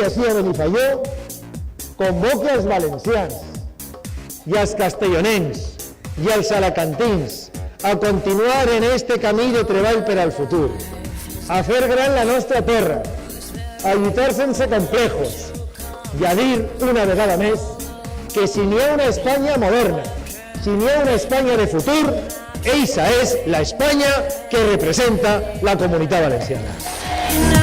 avui així a Benifaió convoca els valencians i els castellonencs i els alacantins a continuar en este camí de treball per al futur, a fer gran la nostra terra, a lluitar sense complejos i a dir una vegada més que si n'hi ha una Espanya moderna, si n'hi ha una Espanya de futur, eixa és la Espanya que representa la Comunitat Valenciana.